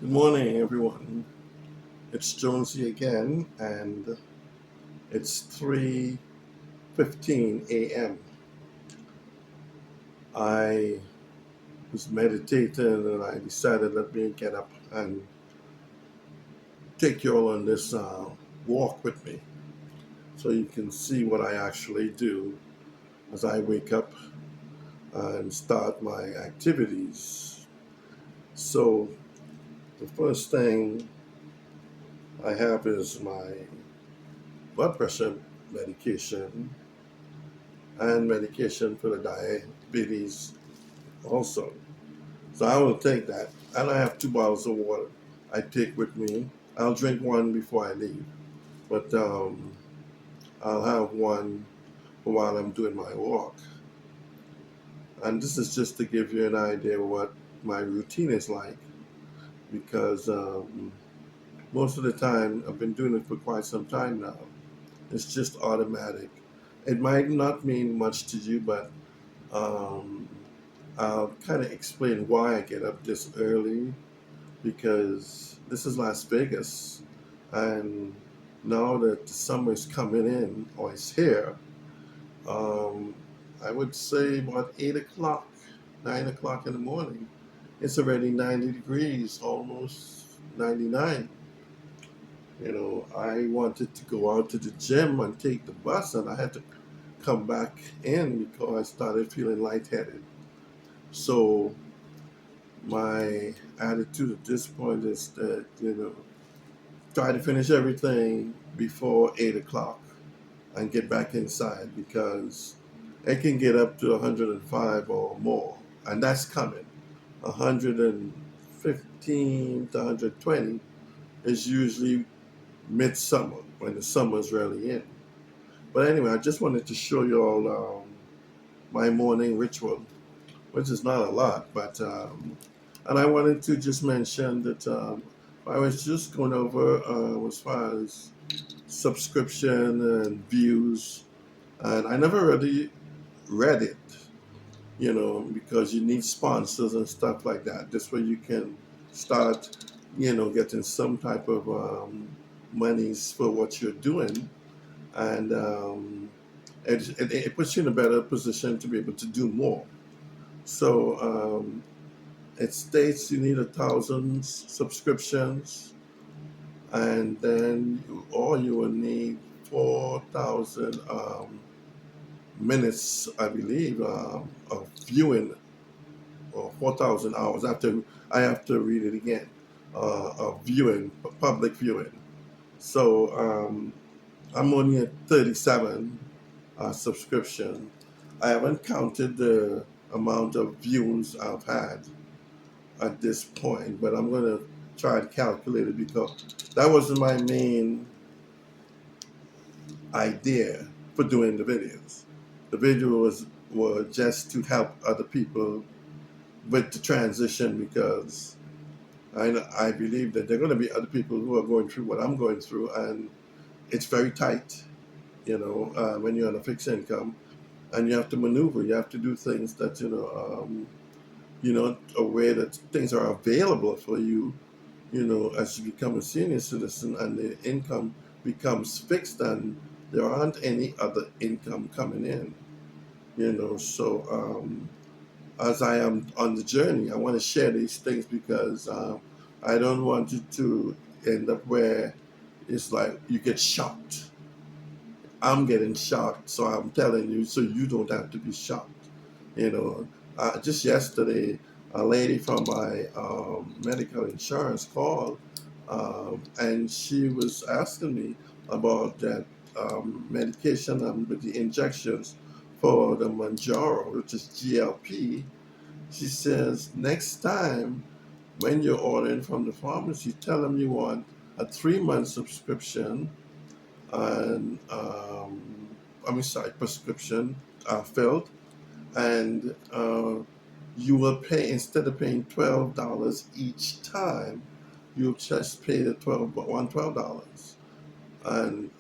Good morning, everyone. It's Jonesy again, and it's 3:15 a.m. I was meditating, and I decided let me get up and take you all on this walk with me, so you can see what I actually do as I wake up and start my activities. So the first thing I have is my blood pressure medication and medication for the diabetes also. So I will take that. And I have 2 bottles of water I take with me. I'll drink one before I leave, but I'll have one while I'm doing my walk. And this is just to give you an idea of what my routine is like because most of the time I've been doing it for quite some time now. It's just automatic. It might not mean much to you, but um, I'll kind of explain why I get up this early because this is Las Vegas, and now that the summer is coming in or it's here, um, I would say about 8 o'clock, 9 o'clock in the morning. It's already 90 degrees, almost 99. I wanted to go out to the gym and take the bus, and I had to come back in because I started feeling lightheaded. So my attitude at this point is that try to finish everything before 8 o'clock and get back inside because it can get up to 105 or more, and that's coming. 115 to 120 is usually midsummer when the summer's really in. But anyway, I just wanted to show you all my morning ritual, which is not a lot, but and I wanted to just mention that I was just going over as far as subscription and views, and I never really read it, because you need sponsors and stuff like that. This way you can start, getting some type of monies for what you're doing, and it puts you in a better position to be able to do more. So it states you need 1,000 subscriptions, and then you will need 4,000 minutes, I believe, of viewing, or 4,000 hours. I have to read it again. Of viewing, public viewing. So I'm only at 37 subscription. I haven't counted the amount of views I've had at this point, but I'm gonna try to calculate it because that wasn't my main idea for doing the videos. The video was just to help other people with the transition because I believe that there are going to be other people who are going through what I'm going through, and it's very tight, when you're on a fixed income, and you have to maneuver. You have to do things that a way that things are available for you, as you become a senior citizen and the income becomes fixed and there aren't any other income coming in, So as I am on the journey, I want to share these things because I don't want it to end up where it's like you get shocked. I'm getting shocked, so I'm telling you so you don't have to be shocked. You know, just yesterday, a lady from my medical insurance called, and she was asking me about that medication and with the injections for the Manjaro, which is GLP. She says next time when you're ordering from the pharmacy, tell them you want a 3 month subscription and prescription filled, and you will pay instead of paying $12 each time, you'll just pay the $12, and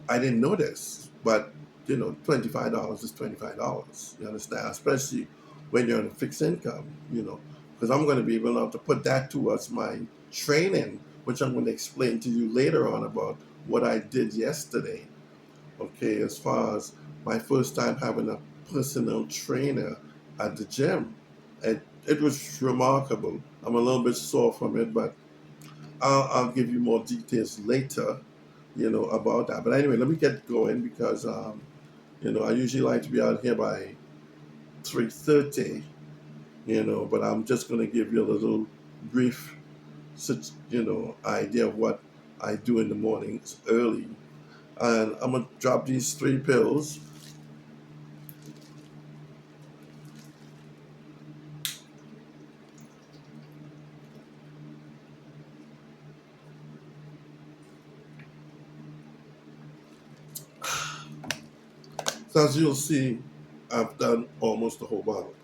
I didn't know this, but $25 is $25. You understand, especially when you're on a fixed income. because I'm going to be able to put that towards my training, which I'm going to explain to you later on about what I did yesterday. Okay, as far as my first time having a personal trainer at the gym. It was remarkable. I'm a little bit sore from it, but I'll give you more details later, about that. But anyway, let me get going because, I usually like to be out here by 3:30, but I'm just going to give you a little brief, idea of what I do in the mornings early. And I'm going to drop these 3 pills. So as you'll see, I've done almost the whole bottle.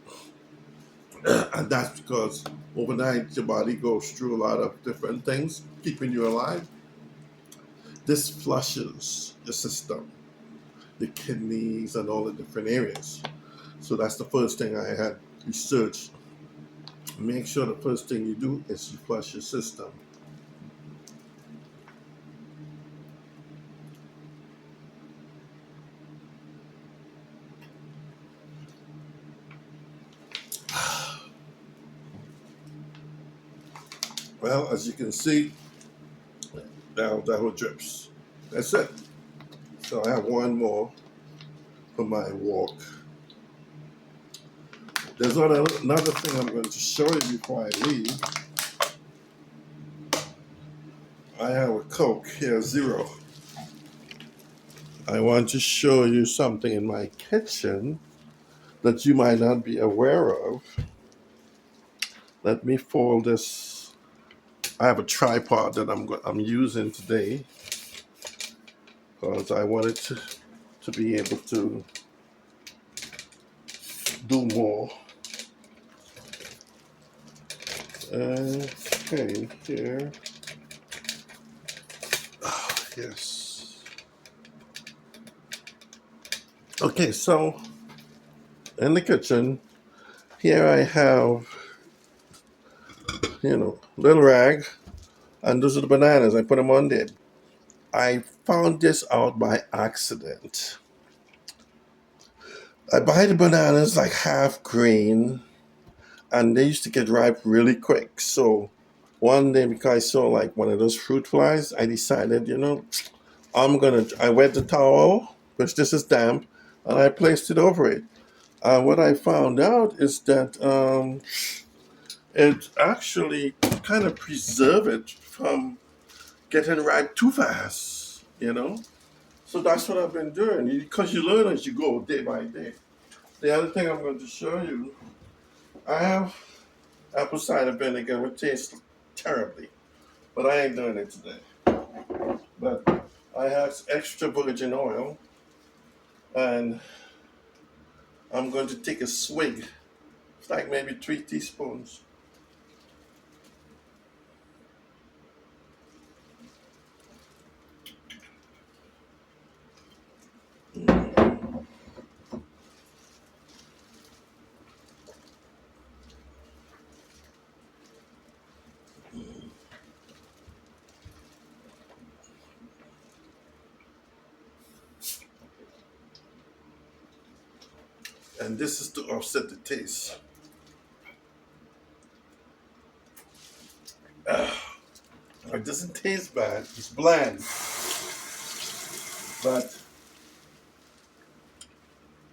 And that's because overnight your body goes through a lot of different things, keeping you alive. This flushes the system, the kidneys, and all the different areas. So that's the first thing I had researched. Make sure the first thing you do is you flush your system. Well, as you can see, now that whole drips. That's it. So I have one more for my walk. There's another thing I'm going to show you before I leave. I have a Coke here, Zero. I want to show you something in my kitchen that you might not be aware of. Let me fold this. I have a tripod that I'm using today because I wanted to be able to do more. Okay, here. Oh, yes. Okay, so in the kitchen, here I have, little rag, and those are the bananas. I put them on there. I found this out by accident. I buy the bananas like half green, and they used to get ripe really quick. So one day, because I saw like one of those fruit flies, I decided, I wet the towel, which this is damp, and I placed it over it. What I found out is that it actually kind of preserve it from getting ripe too fast. So that's what I've been doing because you learn as you go day by day. The other thing I'm going to show you, I have apple cider vinegar, which tastes terribly, but I ain't doing it today. But I have extra virgin oil, and I'm going to take a swig. It's like maybe 3 teaspoons. And this is to offset the taste. It doesn't taste bad. It's bland, but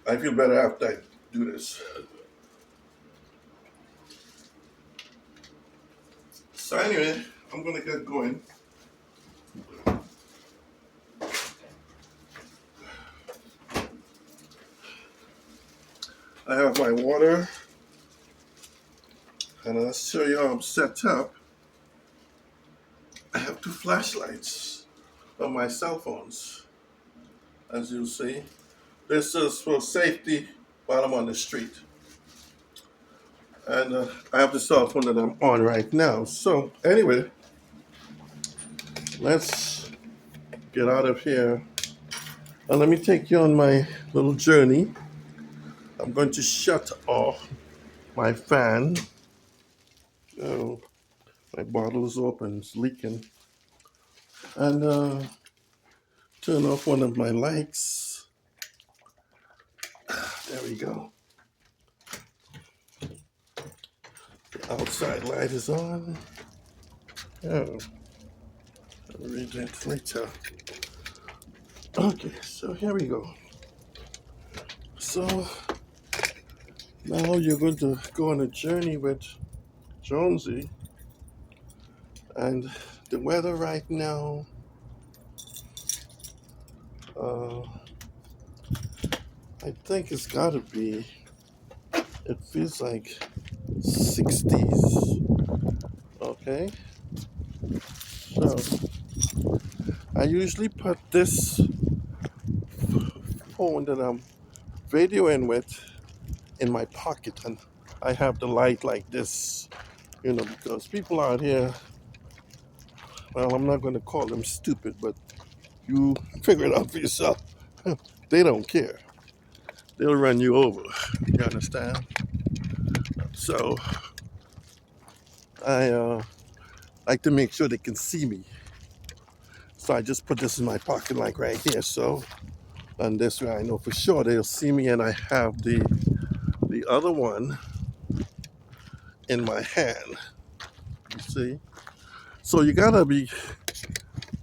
I feel better after I do this. So anyway, I'm gonna get going. I have my water, and I'll show you how I'm set up. I have 2 flashlights on my cell phones, as you'll see. This is for safety while I'm on the street. And I have the cell phone that I'm on right now. So anyway, let's get out of here. And let me take you on my little journey. I'm going to shut off my fan. Oh, my bottle is open, it's leaking. And turn off one of my lights. There we go. The outside light is on. Oh, I'll read that later. Okay, so here we go. So now you're going to go on a journey with Jonesy, and the weather right now, uh, I think it's got to be, it feels like 60s. Okay, so I usually put this phone that I'm videoing with in my pocket, and I have the light like this, because people out here, well, I'm not going to call them stupid, but you figure it out for yourself. They don't care. They'll run you over. You understand? So I like to make sure they can see me. So I just put this in my pocket like right here. So and this way I know for sure they'll see me, and I have the other one in my hand. You see? So you gotta be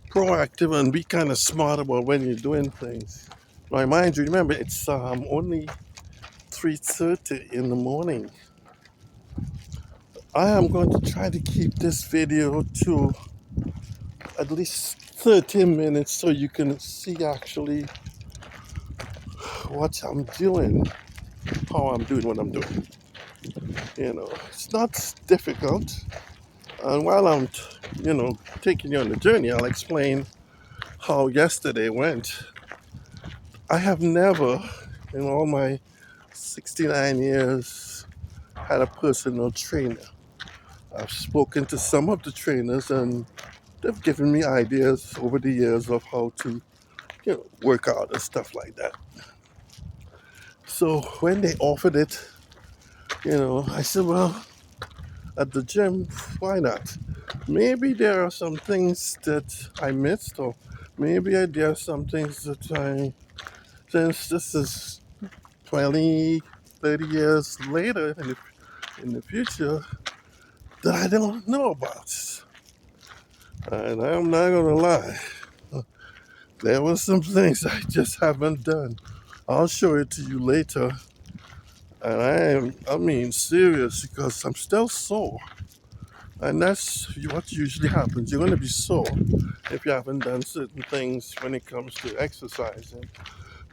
proactive and be kind of smart about when you're doing things. Now, mind you, remember it's only 3:30 in the morning. I am going to try to keep this video to at least 30 minutes so you can see actually what I'm doing, how I'm doing what I'm doing. It's not difficult. And while I'm, taking you on the journey, I'll explain how yesterday went. I have never, in all my 69 years, had a personal trainer. I've spoken to some of the trainers, and they've given me ideas over the years of how to, work out and stuff like that. So when they offered it, I said, well, at the gym, why not? Maybe there are some things that I missed, or maybe there are some things that since this is 20, 30 years later in the future, that I don't know about. And I'm not going to lie, there were some things I just haven't done. I'll show it to you later. And I mean, serious, because I'm still sore. And that's what usually happens. You're going to be sore if you haven't done certain things when it comes to exercising.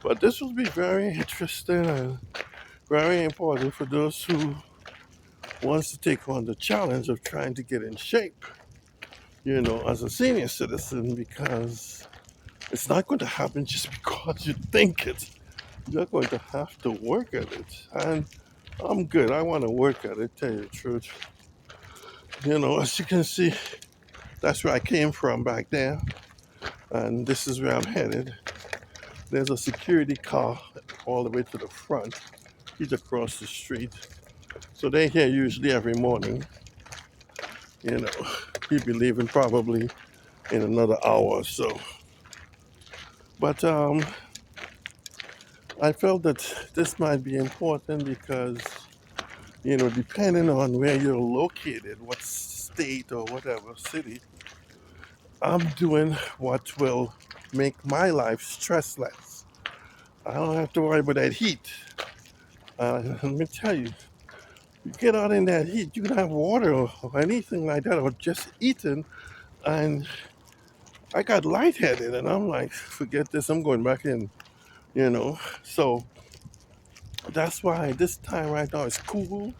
But this will be very interesting and very important for those who wants to take on the challenge of trying to get in shape, as a senior citizen, because it's not going to happen just because you think it. You're going to have to work at it. And I'm good. I want to work at it, tell you the truth. As you can see, that's where I came from back there. And this is where I'm headed. There's a security car all the way to the front. He's across the street. So they're here usually every morning. He'll be leaving probably in another hour or so. But I felt that this might be important because, depending on where you're located, what state or whatever city, I'm doing what will make my life stressless. I don't have to worry about that heat. Let me tell you, you get out in that heat, you can have water or anything like that, or just eating, and I got lightheaded, and I'm like, forget this, I'm going back in, So that's why this time right now is cool.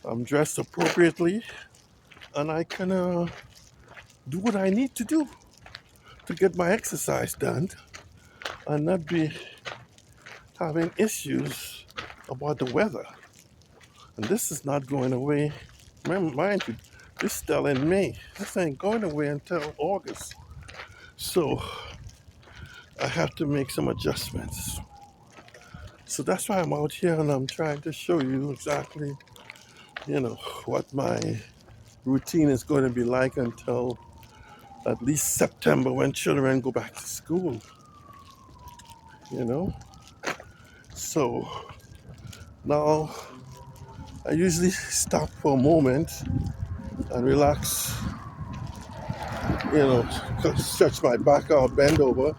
I'm dressed appropriately, and I can do what I need to do to get my exercise done and not be having issues about the weather. And this is not going away. Remember, mind you, this is still in May. This ain't going away until August. So I have to make some adjustments. So that's why I'm out here and I'm trying to show you exactly, what my routine is going to be like until at least September when children go back to school, you know? So now I usually stop for a moment and relax, stretch my back out, bend over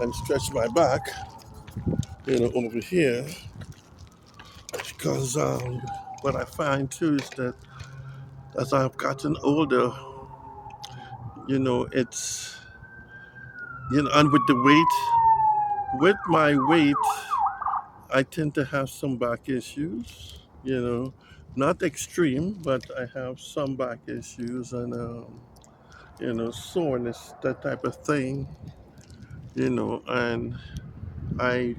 and stretch my back, over here. Because what I find too is that as I've gotten older, it's, and with my weight, I tend to have some back issues, not extreme, but I have some back issues and, soreness, that type of thing, and I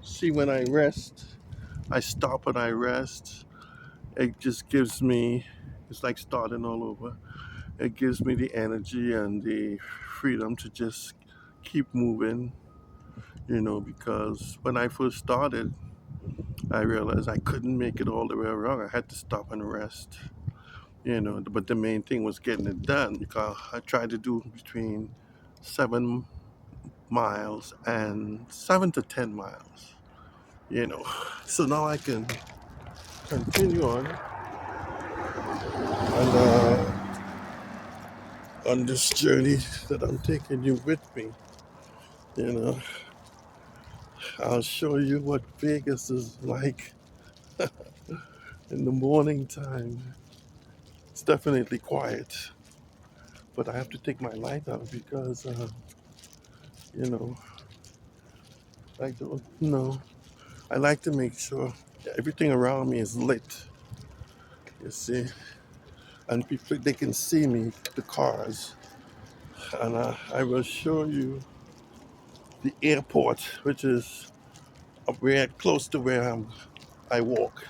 see when I rest, I stop and I rest. It just gives me, it's like starting all over. It gives me the energy and the freedom to just keep moving, because when I first started, I realized I couldn't make it all the way around. I had to stop and rest, but the main thing was getting it done because I tried to do between 7 miles and 7 to 10 miles, you know. So now I can continue on this journey that I'm taking you with me. You know, I'll show you what Vegas is like in the morning time. It's definitely quiet, but I have to take my light out because, you know, I don't know. I like to make sure everything around me is lit, you see, and people, they can see me, the cars. And I will show you the airport, which is very close to where I walk.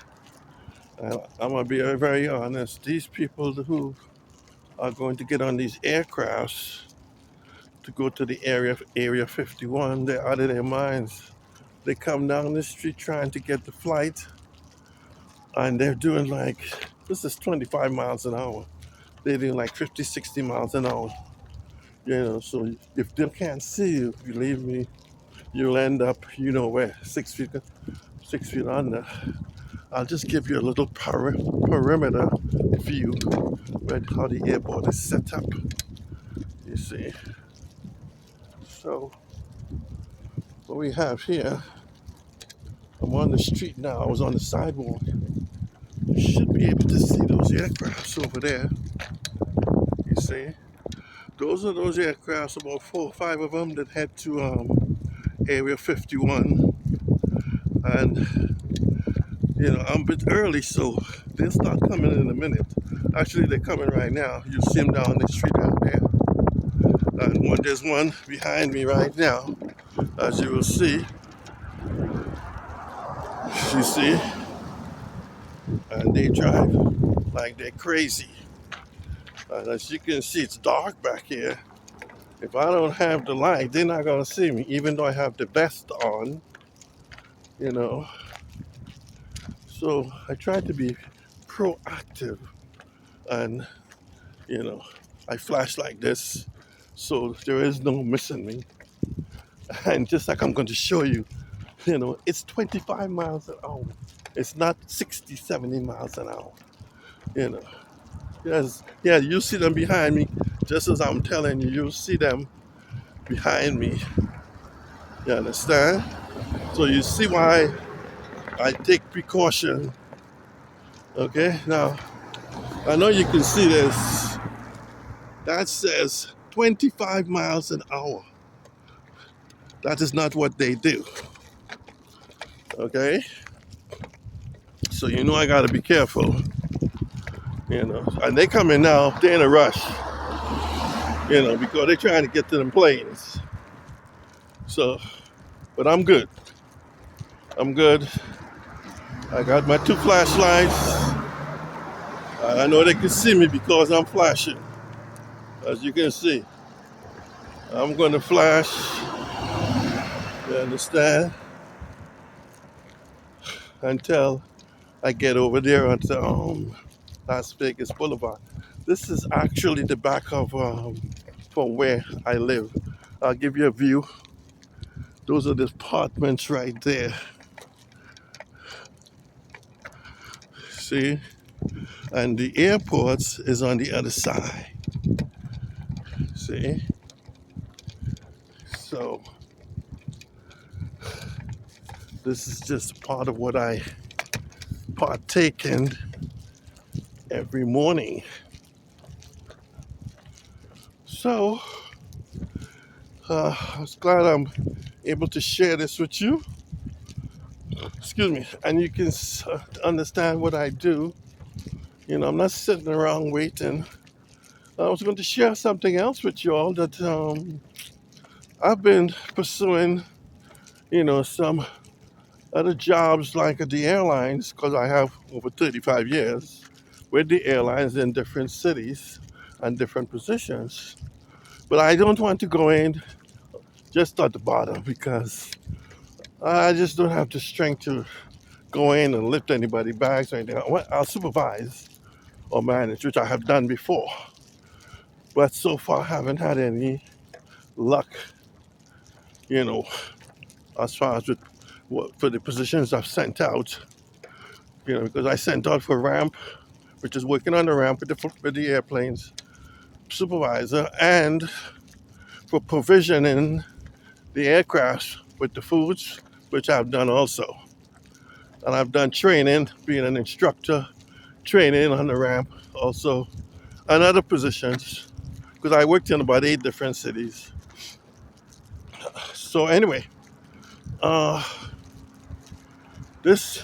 I'm gonna be very honest. These people who are going to get on these aircrafts to go to the area 51, they're out of their minds. They come down the street trying to get the flight, and they're doing like, this is 25 miles an hour. They're doing like 50, 60 miles an hour. So if they can't see you, believe me, you'll end up, where, 6 feet under. I'll just give you a little perimeter view with how the airport is set up. You see. So what we have here, I'm on the street now. I was on the sidewalk. You should be able to see those aircrafts over there. You see. Those are those aircrafts, about 4 or 5 of them that head to Area 51. And, I'm a bit early, so they'll start coming in a minute. Actually, they're coming right now. You see them down the street out there. And there's one behind me right now, as you will see. You see? And they drive like they're crazy. And as you can see, it's dark back here. If I don't have the light, they're not gonna see me, even though I have the vest on, you know. So I try to be proactive and, I flash like this, so there is no missing me. And just like I'm going to show you, it's 25 miles an hour. It's not 60, 70 miles an hour, you know. Yes, yeah, you see them behind me, just as I'm telling you, you'll see them behind me. You understand? So you see why I take precaution. Okay, now I know you can see this. That says 25 miles an hour. That is not what they do. Okay? So I gotta be careful. And they coming now, they're in a rush, because they're trying to get to them planes. So, but I'm good. I'm good. I got my 2 flashlights. I know they can see me because I'm flashing. As you can see, I'm going to flash. You understand? Until I get over there onto Las Vegas Boulevard. This is actually the back of from where I live. I'll give you a view. Those are the apartments right there. See? And the airport is on the other side. See? So this is just part of what I partake in every morning. So I was glad I'm able to share this with you. Excuse me. And you can understand what I do. You know, I'm not sitting around waiting. I was going to share something else with you all that I've been pursuing, you know, some other jobs like at the airlines because I have over 35 years with the airlines in different cities and different positions. But I don't want to go in just at the bottom because I just don't have the strength to go in and lift anybody bags or anything. I'll supervise or manage, which I have done before. But so far, I haven't had any luck, you know, as far as with, for the positions I've sent out, you know, because I sent out for ramp, which is working on the ramp with the airplanes, supervisor, and for provisioning the aircraft with the foods, which I've done also. And I've done training, being an instructor, training on the ramp also, and other positions, because I worked in about 8 different cities. So anyway, uh, this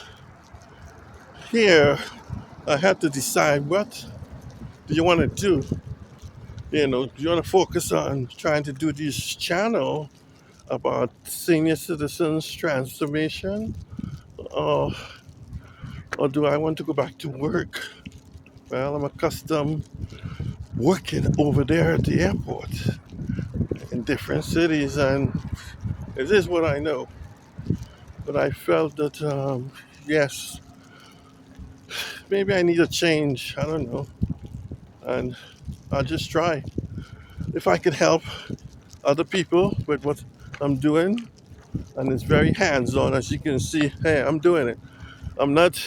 here, I had to decide what do you want to do. You know, do you want to focus on trying to do this channel about senior citizens transformation, or, or do I want to go back to work? Well, I'm accustomed working over there at the airport in different cities, and it is what I know. But I felt that, yes, maybe I need a change. I don't know. And I'll just try. If I could help other people with what I'm doing, and it's very hands on, as you can see, hey, I'm doing it. I'm not,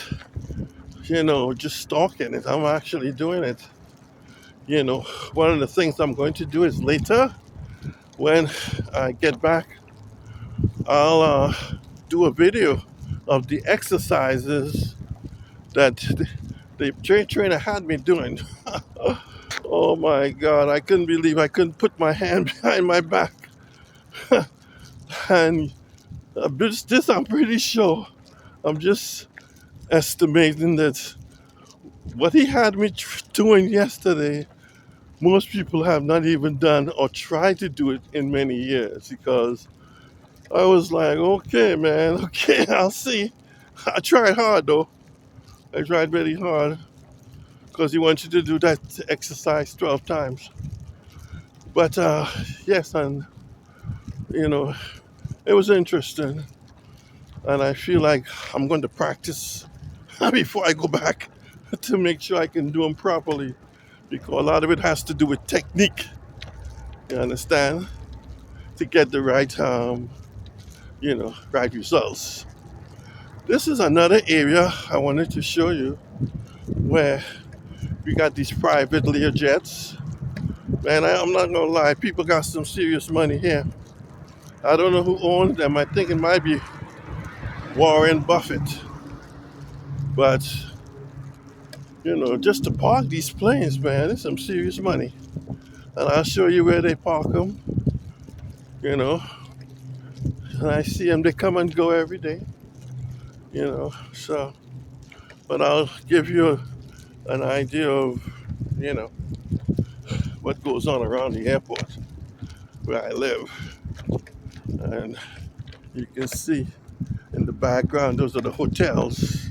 you know, just stalking it. I'm actually doing it. You know, one of the things I'm going to do is later, when I get back, I'll do a video of the exercises that the trainer had me doing. Oh my God, I couldn't believe I couldn't put my hand behind my back. And this I'm pretty sure, I'm just estimating that what he had me doing yesterday, most people have not even done or tried to do it in many years, because I was like, okay, man, okay, I'll see. I tried hard though. I tried really hard because he wants you to do that exercise 12 times. But yes, and you know, it was interesting. And I feel like I'm going to practice before I go back to make sure I can do them properly, because a lot of it has to do with technique. You understand? To get the right, you know, right results. This is another area I wanted to show you where we got these private Learjets. Man, I'm not gonna lie, people got some serious money here. I don't know who owns them. I think it might be Warren Buffett. But, you know, just to park these planes, man, it's some serious money. And I'll show you where they park them, you know. And I see them, they come and go every day, you know. So, but I'll give you an idea of, you know, what goes on around the airport where I live. And you can see in the background, those are the hotels,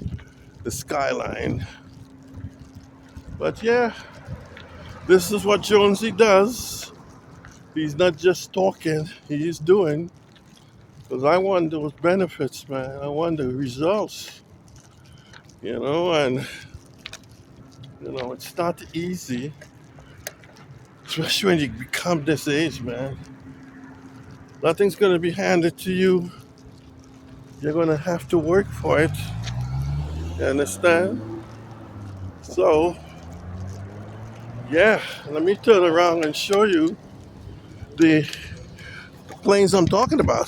the skyline. But yeah, this is what Jonesy does. He's not just talking, he's doing. Because I want those benefits, man. I want the results, you know, and, you know, it's not easy. Especially when you become this age, man. Nothing's gonna be handed to you. You're gonna have to work for it. You understand? So, yeah, let me turn around and show you the planes I'm talking about.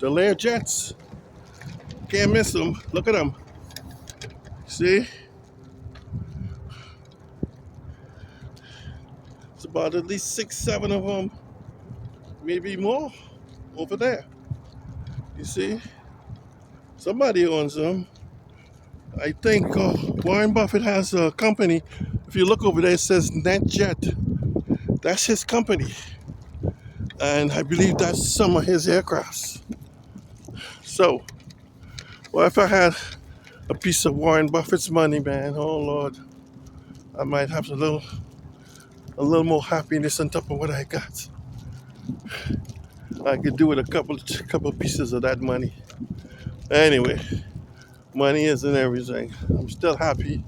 The Lear jets. Can't miss them. Look at them. See? It's about at least 6, 7 of them, maybe more over there. You see? Somebody owns them. I think Warren Buffett has a company. If you look over there, it says NetJet. That's his company. And I believe that's some of his aircrafts. So, well, if I had a piece of Warren Buffett's money, man, oh Lord, I might have a little more happiness on top of what I got. I could do with a couple pieces of that money. Anyway, money isn't everything. I'm still happy.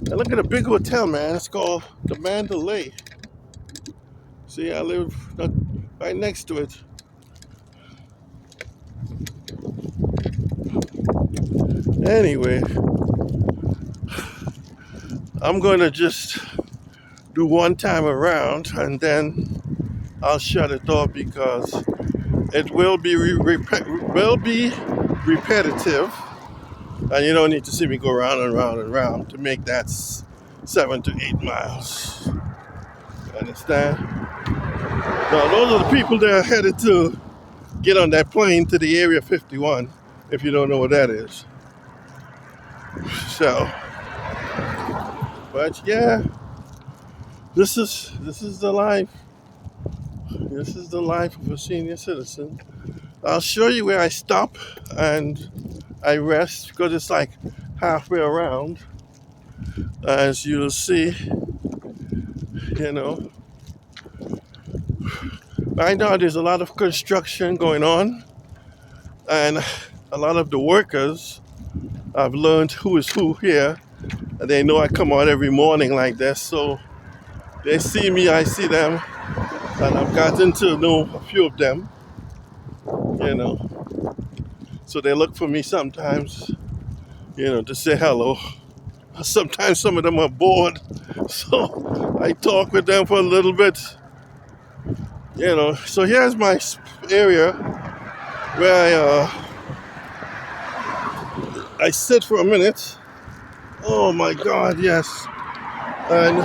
And look at a big hotel, man. It's called the Mandalay. See, I live right next to it. Anyway, I'm going to just do one time around and then I'll shut it off because it will be repetitive, and you don't need to see me go round and round and round to make that 7 to 8 miles. You understand? Now, those are the people that are headed to get on that plane to the Area 51. If you don't know what that is, so. But yeah, this is the life. This is the life of a senior citizen. I'll show you where I stop and I rest because it's like halfway around. As you'll see, you know, right now there's a lot of construction going on, and a lot of the workers, I've learned who is who here, and they know I come out every morning like this, so they see me, I see them, and I've gotten to know a few of them, you know. So they look for me sometimes, to say hello. Sometimes some of them are bored, so I talk with them for a little bit, So here's my area where I sit for a minute. Oh my God, yes. And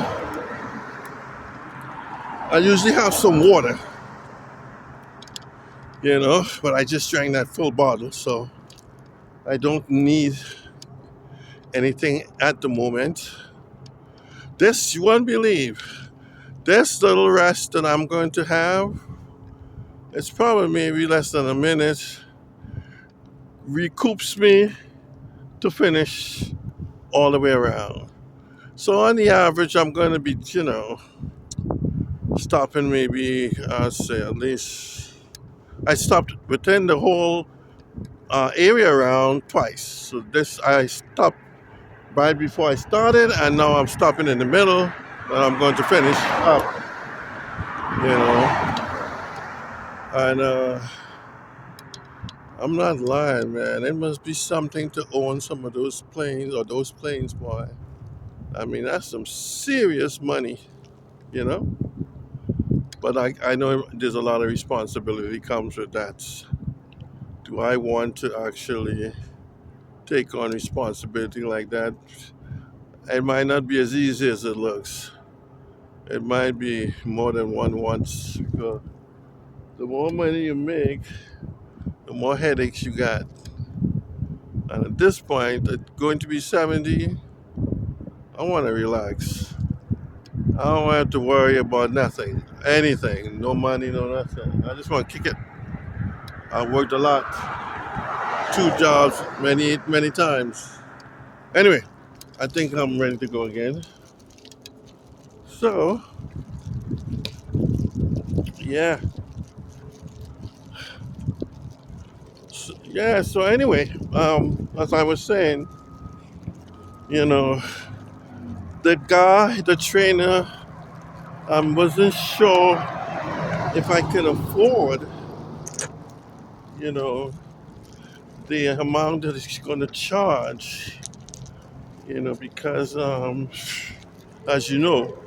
I usually have some water, but I just drank that full bottle, so I don't need anything at the moment. This, you won't believe, this little rest that I'm going to have, it's probably maybe less than a minute, recoups me to finish all the way around. So on the average, I'm going to be, stopping maybe, I'd say at least, I stopped within the whole area around twice. So this, I stopped right before I started, and now I'm stopping in the middle, and I'm going to finish up, And I'm not lying, man. It must be something to own some of those planes, boy. I mean, that's some serious money, you know? But I know there's a lot of responsibility comes with that. Do I want to actually take on responsibility like that? It might not be as easy as it looks. It might be more than one wants, because the more money you make, the more headaches you got. And at this point, at going to be 70, I want to relax. I don't have to worry about nothing, anything, no money, no nothing. I just want to kick it. I worked a lot, 2 jobs, many times. Anyway, I think I'm ready to go again. So, yeah. So anyway, as I was saying, the guy, the trainer, I wasn't sure if I could afford, you know, the amount that it's going to charge, because, as you know,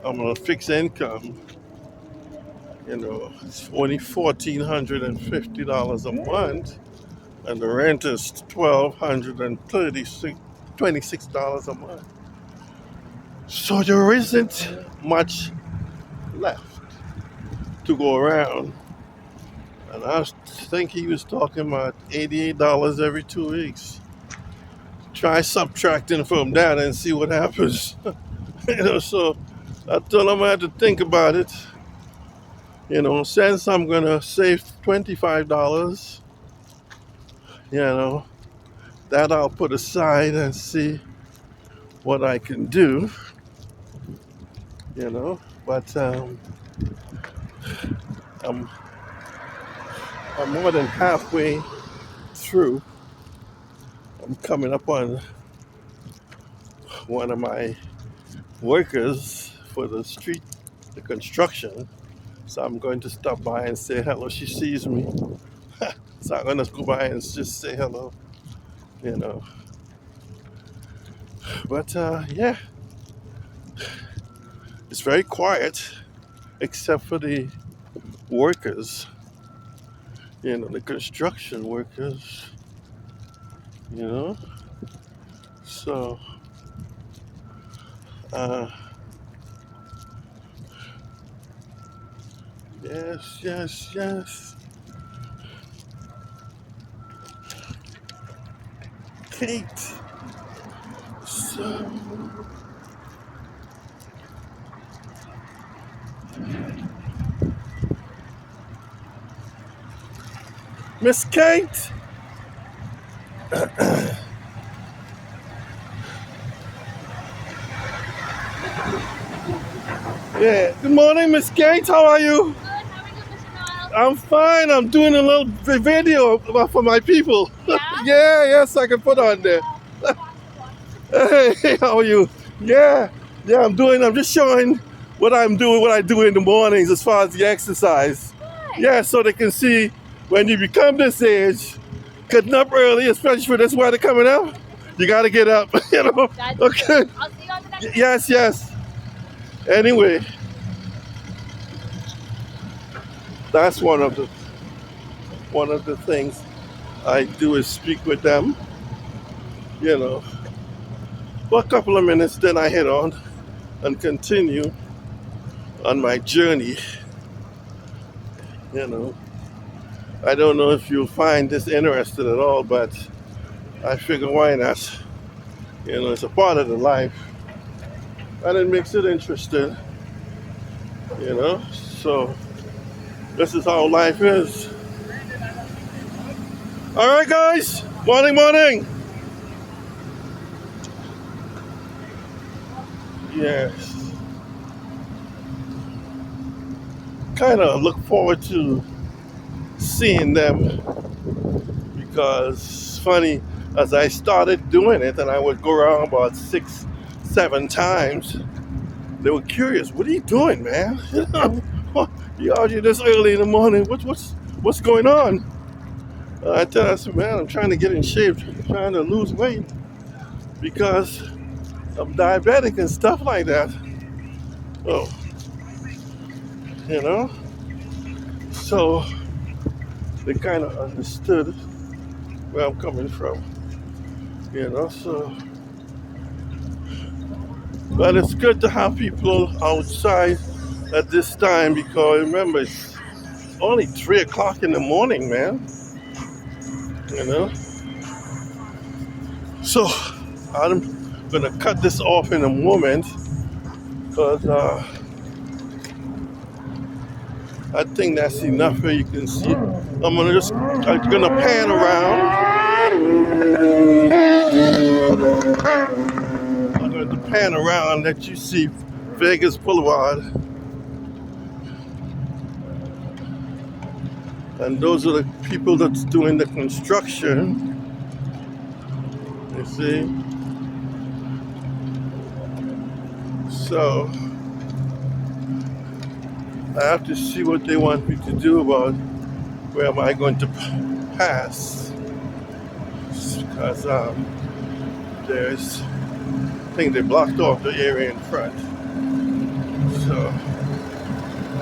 I'm on a fixed income. It's only $1,450 a month, and the rent is $1,226 a month. So there isn't much left to go around. And I think he was talking about $88 every 2 weeks. Try subtracting from that and see what happens. So I told him I had to think about it. Since I'm gonna save $25, you know, that I'll put aside and see what I can do. But I'm I'm more than halfway through. I'm coming up on one of my workers for the construction. So I'm going to stop by and say hello. She sees me. So I'm going to go by and just say hello, you know. But yeah, it's very quiet except for the workers, the construction workers, you know. So, uh, yes, yes, yes. Kate. So, Miss Kate. Yeah. Good morning, Miss Kate. How are you? Good. How are you, Mr. Noel? I'm fine. I'm doing a little video for my people. Yeah? Yeah, yes, I can put on there. Watch, watch. Hey, how are you? Yeah, yeah, I'm just showing what I'm doing, what I do in the mornings as far as the exercise. Good. Yeah, so they can see when you become this age, getting up early, especially for this weather coming up, you got to get up, That's Okay. good. I'll see you on the next one. Yes, yes. Anyway, that's one of the things I do is speak with them, you know, for a couple of minutes, then I head on and continue on my journey, you know. I don't know if you'll find this interesting at all, but I figure why not? It's a part of the life, and it makes it interesting, So this is how life is. All right, guys. Morning, morning. Yes. Kind of look forward to seeing them because it's funny, as I started doing it, and I would go around about 6, 7 times. They were curious. What are you doing, man? You out here this early in the morning? What's going on? I tell them, I said, man, I'm trying to get in shape, trying to lose weight because I'm diabetic and stuff like that. Oh, you know. So they kind of understood where I'm coming from, So, but it's good to have people outside at this time because remember it's only 3 o'clock in the morning, man. You know. So I'm gonna cut this off in a moment because I think that's enough here. You can see. I'm gonna pan around. I'm going to pan around, let you see Vegas Boulevard. And those are the people that's doing the construction. You see? So, I have to see what they want me to do about where am I going to pass. Because there's, I think they blocked off the area in front. So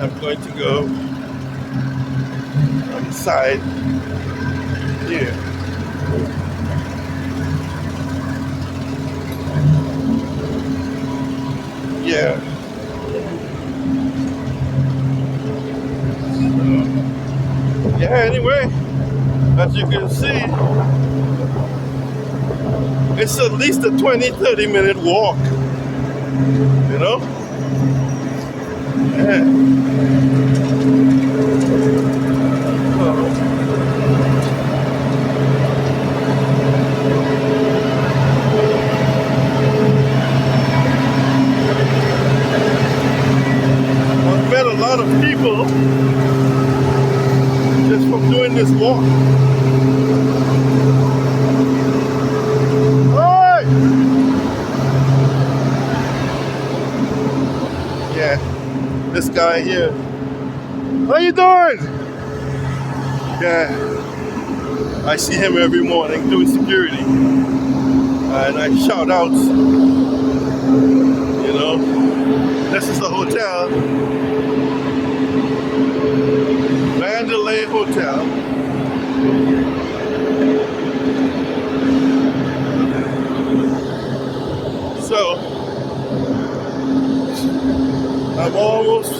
I'm going to go on the side here. Yeah. Yeah, anyway, as you can see, it's at least a 20-30 minute walk, you know? Yeah. I've met a lot of people just from doing this walk. Hey! Yeah, this guy here. How you doing? Yeah, I see him every morning doing security. And I shout out, you know, this is the hotel. Mandalay Hotel. So I'm almost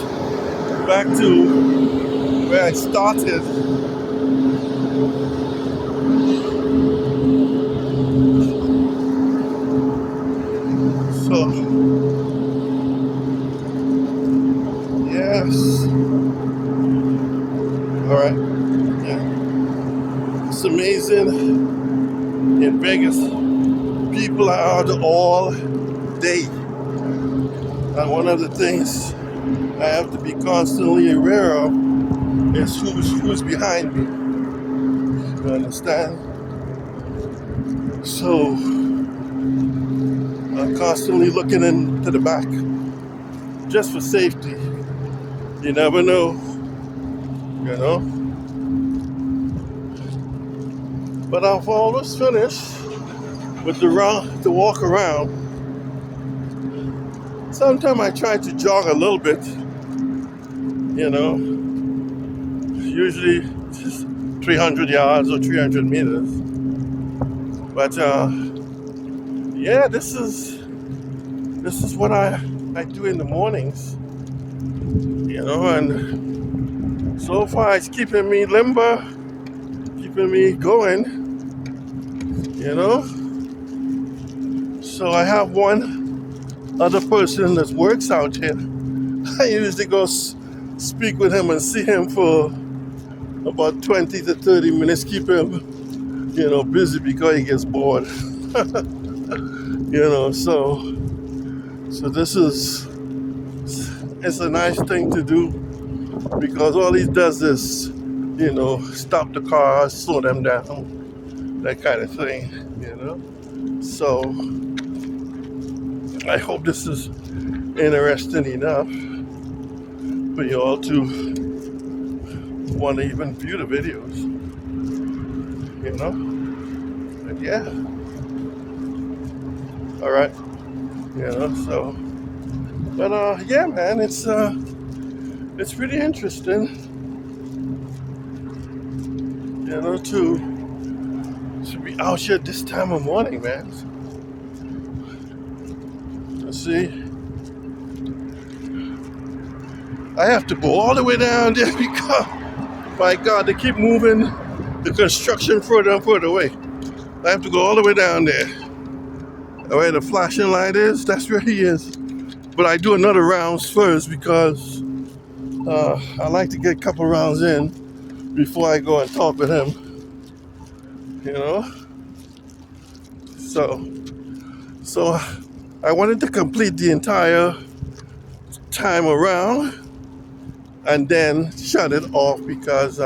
back to where I started. So yes. All right. Yeah. It's amazing in Vegas. People are out all day. And one of the things I have to be constantly aware of is who's behind me. You understand? So I'm constantly looking into the back just for safety. You never know, you know? But I've almost finished with the walk around. Sometimes I try to jog a little bit, you know, usually just 300 yards or 300 meters. But yeah, this is what I do in the mornings, you know, and so far it's keeping me limber, keeping me going, you know. So I have one other person that works out here. I usually go speak with him and see him for about 20 to 30 minutes, keep him, you know, busy because he gets bored. You know, so this is, it's a nice thing to do because all he does is, you know, stop the cars, slow them down, that kind of thing, you know. So I hope this is interesting enough for you all to want to even view the videos, you know. But yeah, all right, you know. So, but yeah, man, it's pretty interesting, you know, to be out here this time of morning, man. Let's see. I have to go all the way down there because, my God, they keep moving the construction further and further away. I have to go all the way down there. Where the flashing light is, that's where he is. But I do another rounds first because I like to get a couple rounds in before I go and talk with him. You know? So I wanted to complete the entire time around and then shut it off because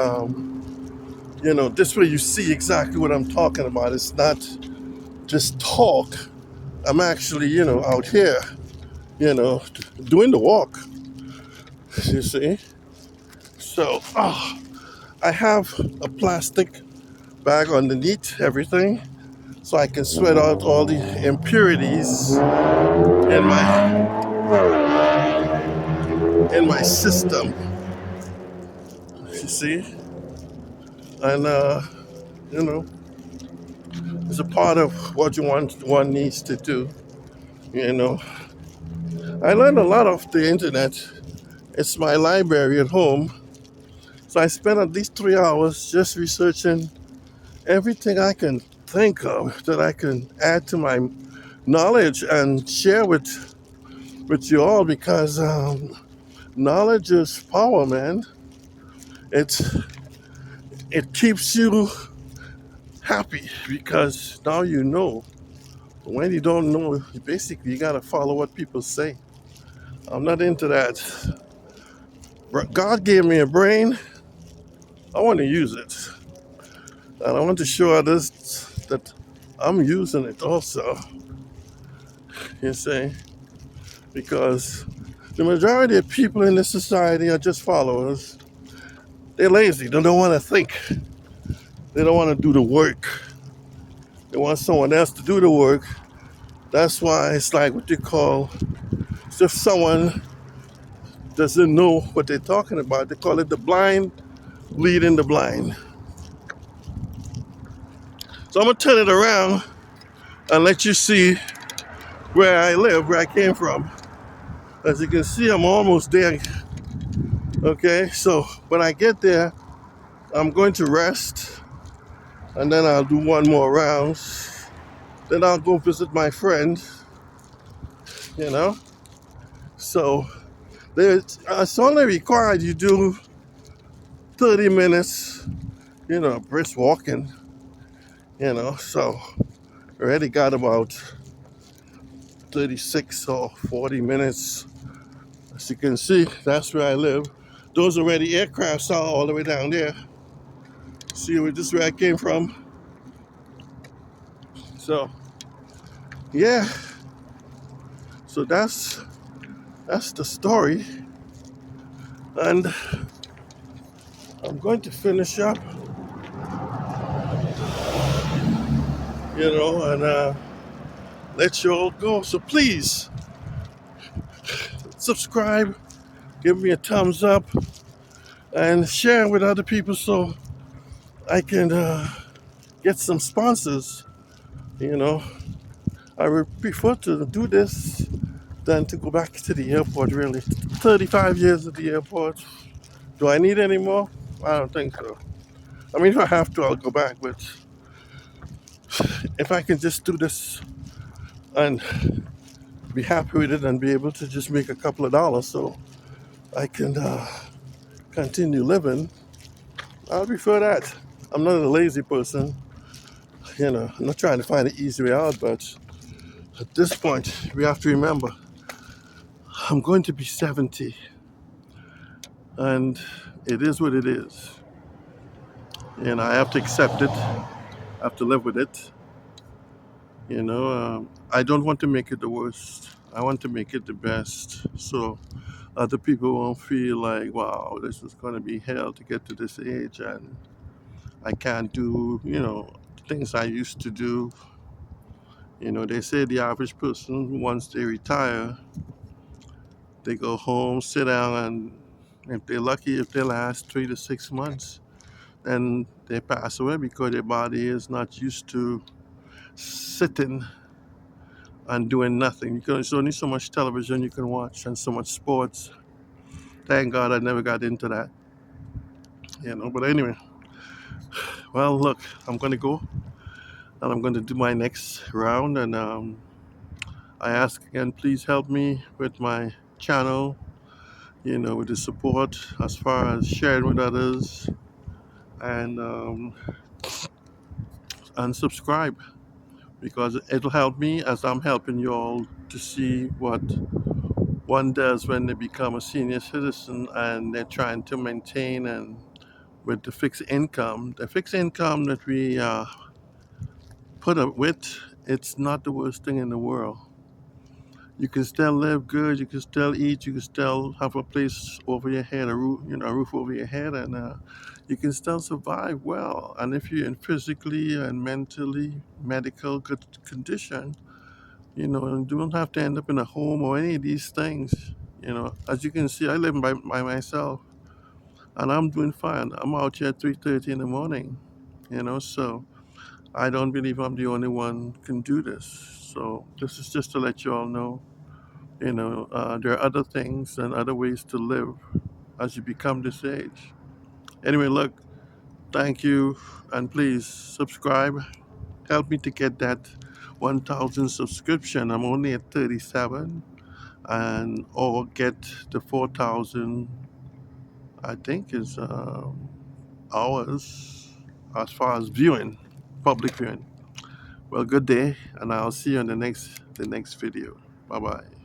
you know, this way you see exactly what I'm talking about. It's not just talk. I'm actually, you know, out here, you know, doing the walk. You see? So I have a plastic bag underneath everything so I can sweat out all the impurities in my system. You see, and you know, it's a part of what one needs to do. You know, I learned a lot off the internet. It's my library at home, so I spend at least 3 hours just researching everything I can think of that I can add to my knowledge and share with you all because knowledge is power, man. It's it keeps you happy because now you know. When you don't know, basically you gotta follow what people say. I'm not into that. God gave me a brain. I want to use it, and I want to show others that I'm using it also. You see, because the majority of people in this society are just followers. They're lazy. They don't want to think. They don't want to do the work. They want someone else to do the work. That's why it's like what you call, it's if someone doesn't know what they're talking about, they call it the blind leading the blind. So I'm gonna turn it around and let you see where I live, where I came from. As you can see, I'm almost there. Okay, so when I get there, I'm going to rest and then I'll do one more round. Then I'll go visit my friend, you know. So it's only required you do 30 minutes, brisk walking, So I already got about 36 or 40 minutes. As you can see, that's where I live. Those are where the aircrafts are all the way down there. See, this is where I came from. So yeah, so that's the story. And I'm going to finish up, and let you all go. So please subscribe, give me a thumbs up, and share with other people so I can get some sponsors. You know, I would prefer to do this than to go back to the airport, really. 35 years at the airport. Do I need any more? I don't think so. I mean, if I have to, I'll go back, but if I can just do this and be happy with it and be able to just make a couple of dollars so I can continue living, I'll prefer that. I'm not a lazy person, I'm not trying to find an easy way out, but at this point, we have to remember I'm going to be 70 and it is what it is. And I have to accept it, I have to live with it. I don't want to make it the worst. I want to make it the best. So other people won't feel like, wow, this is going to be hell to get to this age and I can't do, things I used to do. They say the average person, once they retire, they go home, sit down, and if they're lucky, if they last 3 to 6 months, then they pass away because their body is not used to sitting and doing nothing. There's only so much television you can watch and so much sports. Thank God I never got into that. But anyway, well, look, I'm going to go and I'm going to do my next round. And I ask again, please help me with my channel, with the support as far as sharing with others and subscribe because it'll help me as I'm helping you all to see what one does when they become a senior citizen and they're trying to maintain and with the fixed income that we put up with, it's not the worst thing in the world. You can still live good. You can still eat. You can still have a place over your head, a roof over your head, and you can still survive well. And if you're in physically and mentally medical good condition, you don't have to end up in a home or any of these things. As you can see, I live by myself, and I'm doing fine. I'm out here at 3:30 in the morning. So I don't believe I'm the only one can do this. So this is just to let you all know. There are other things and other ways to live as you become this age. Anyway, look, thank you, and please subscribe. Help me to get that 1,000 subscription. I'm only at 37, and or get the 4,000. I think is hours as far as viewing, public viewing. Well, good day, and I'll see you on the next video. Bye bye.